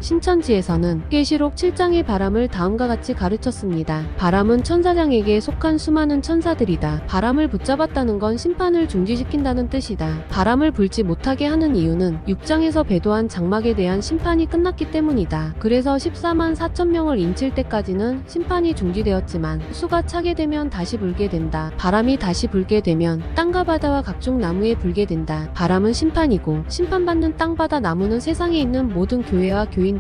신천지에서는 계시록 7장의 바람을 다음과 같이 가르쳤습니다. 바람은 천사장에게 속한 수많은 천사들이다. 바람을 붙잡았다는 건 심판을 중지시킨다는 뜻이다. 바람을 불지 못하게 하는 이유는 6장에서 배도한 장막에 대한 심판이 끝났기 때문이다. 그래서 14만 4천 명을 인칠 때까지는 심판이 중지되었지만 수가 차게 되면 다시 불게 된다. 바람이 다시 불게 되면 땅과 바다와 각종 나무에 불게 된다. 바람은 심판이고 심판받는 땅, 바다, 나무는 세상에 있는 모든 교회와 교인들이다.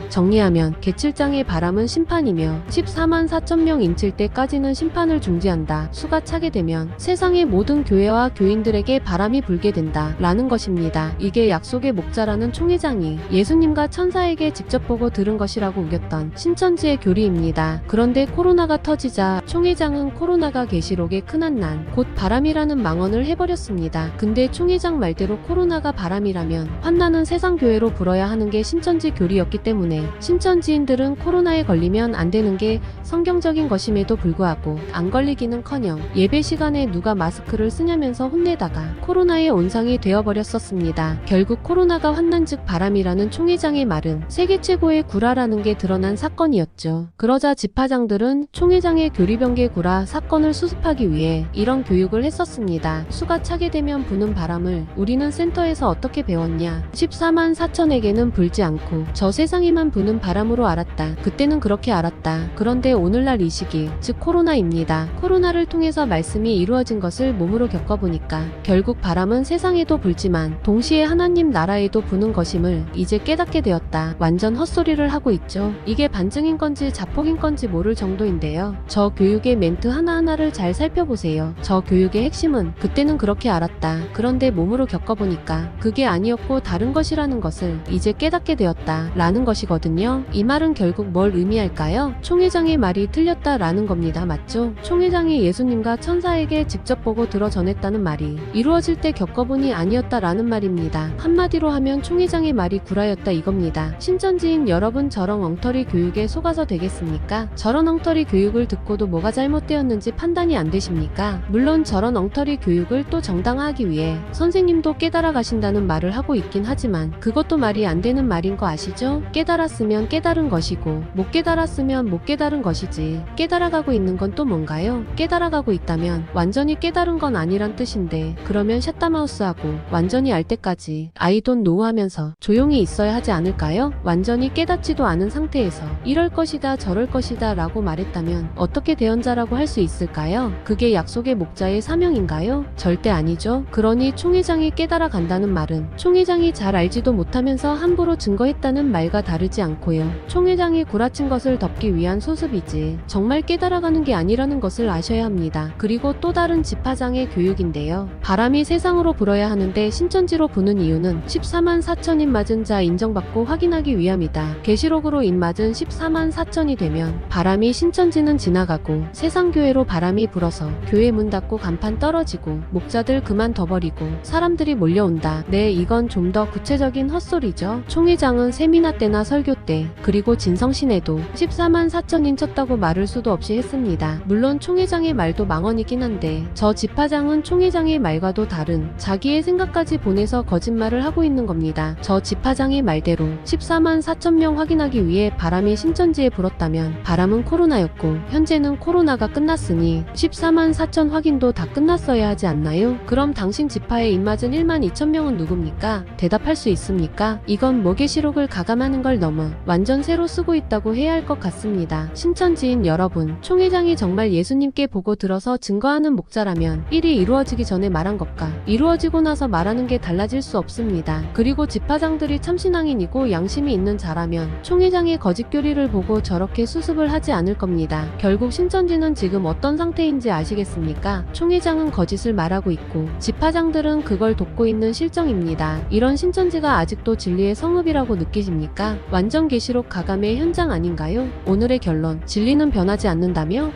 정리하면 개7장의 바람은 심판이며 14만 4천 명 인칠 때까지는 심판을 중지한다. 수가 차게 되면 세상의 모든 교회와 교인들에게 바람이 불게 된다 라는 것입니다. 이게 약속의 목자라는 총회장이 예수님과 천사에게 직접 보고 들은 것이라고 우겼던 신천지의 교리입니다. 그런데 코로나가 터지자 총회장은 코로나가 계시록의 큰한난 곧 바람이라는 망언을 해버렸습니다. 근데 총회장 말대로 코로나가 바람이라면 환난은 세상 교회로 불어야 하는 게 신천지 교리였기 때문에 신천지인들은 코로나에 걸리면 안 되는 게 성경적인 것임에도 불구하고 안 걸리기는커녕 예배 시간에 누가 마스크를 쓰냐면서 혼내다가 코로나의 온상이 되어버렸었습니다. 결국 코로나가 환난 즉 바람이라는 총회장의 말은 세계 최고의 구라라는 게 드러난 사건이었죠. 그러자 집화장들은 총회장의 교리변개 구라 사건을 수습하기 위해 이런 교육을 했었습니다. 수가 차게 되면 부는 바람을 우리는 센터에서 어떻게 배웠냐. 14만 4천에게는 불지 않고 저 세상에만 부는 바람으로 알았다. 그때는 그렇게 알았다. 그런데 오늘날 이 시기 즉 코로나입니다. 코로나를 통해서 말씀이 이루어진 것을 몸으로 겪어보니까 결국 바람은 세상에도 불지만 동시에 하나님 나라에도 부는 것임을 이제 깨닫게 되었다. 완전 헛소리를 하고 있죠. 이게 반증인 건지 자폭인 건지 모를 정도인데요. 저 교육의 멘트 하나하나를 잘 살펴보세요. 저 교육의 핵심은 그때는 그렇게 알았다. 그런데 몸으로 겪어보니까 그게 아니었고 다른 것이라는 것을 이제 깨닫게 되었다 라는 것이거든요. 이 말은 결국 뭘 의미할까요? 총회장의 말이 틀렸다라는 겁니다. 맞죠? 총회장이 예수님과 천사에게 직접 보고 들어 전했다는 말이 이루어질 때 겪어보니 아니었다라는 말입니다. 한마디로 하면 총회장의 말이 구라였다 이겁니다. 신천지인 여러분 저런 엉터리 교육에 속아서 되겠습니까? 저런 엉터리 교육을 듣고도 뭐가 잘못되었는지 판단이 안 되십니까? 물론 저런 엉터리 교육을 또 정당화하기 위해 선생님도 깨달아 가신다는 말을 하고 있긴 하지만 그것도 말이 안 되는 말인 거 아시죠? 깨달았으면 깨달은 것이고 못 깨달았으면 못 깨달은 것이지 깨달아가고 있는 건 또 뭔가요? 깨달아가고 있다면 완전히 깨달은 건 아니란 뜻인데 그러면 샷다마우스하고 완전히 알 때까지 I don't know 하면서 조용히 있어야 하지 않을까요? 완전히 깨닫지도 않은 상태에서 이럴 것이다 저럴 것이다 라고 말했다면 어떻게 대언자라고 할 수 있을까요? 그게 약속의 목자의 사명인가요? 절대 아니죠. 그러니 총회장이 깨달아 간다는 말은 총회장이 잘 알지도 못하면서 함부로 증거했다는 말과 다르지 않고요. 총회장이 구라친 것을 덮기 위한 소습이지 정말 깨달아가는 게 아니라는 것을 아셔야 합니다. 그리고 또 다른 집화장의 교육인데요. 바람이 세상으로 불어야 하는데 신천지로 부는 이유는 14만 4천인 맞은 자 인정받고 확인하기 위함이다. 계시록으로 입맞은 14만 4천이 되면 바람이 신천지는 지나가고 세상 교회로 바람이 불어서 교회 문 닫고 간판 떨어지고 목자들 그만둬버리고 사람들이 몰려온다. 네, 이건 좀 더 구체적인 헛소리죠. 총회장은 세미나 때나 설교 때 그리고 진성신에도 14만 4천인 쳤다고 말을 수도 없이 했습니다. 물론 총회장의 말도 망언이긴 한데 저 집화장은 총회장의 말과도 다른 자기의 생각까지 보내서 거짓말을 하고 있는 겁니다. 저 집화장의 말대로 14만 4천 명 확인하기 위해 바람이 신천지에 불었다면 바람은 코로나였고 현재는 코로나가 끝났으니 14만 4천 확인도 다 끝났어야 하지 않나요? 그럼 당신 집화에 입맞은 1만 2천 명은 누굽니까? 대답할 수 있습니까? 이건 모계시록을 가감하는 걸 넘어 완전 새로 쓰고 있다고 해야 할 것 같습니다. 신천지인 여러분, 총회장이 정말 예수님께 보고 들어서 증거하는 목자라면 일이 이루어지기 전에 말한 것과 이루어지고 나서 말하는 게 달라질 수 없습니다. 그리고 집화장들이 참신앙인이고 양심이 있는 자라면 총회장의 거짓 교리를 보고 저렇게 수습을 하지 않을 겁니다. 결국 신천지는 지금 어떤 상태인지 아시겠습니까? 총회장은 거짓을 말하고 있고 집화장들은 그걸 돕고 있는 실정입니다. 이런 신천지가 아직도 진리의 성읍이라고 느끼십니까? 완전 계시록 가감의 현장 아닌가요? 오늘의 결론, 진리는 변하지 않는다며?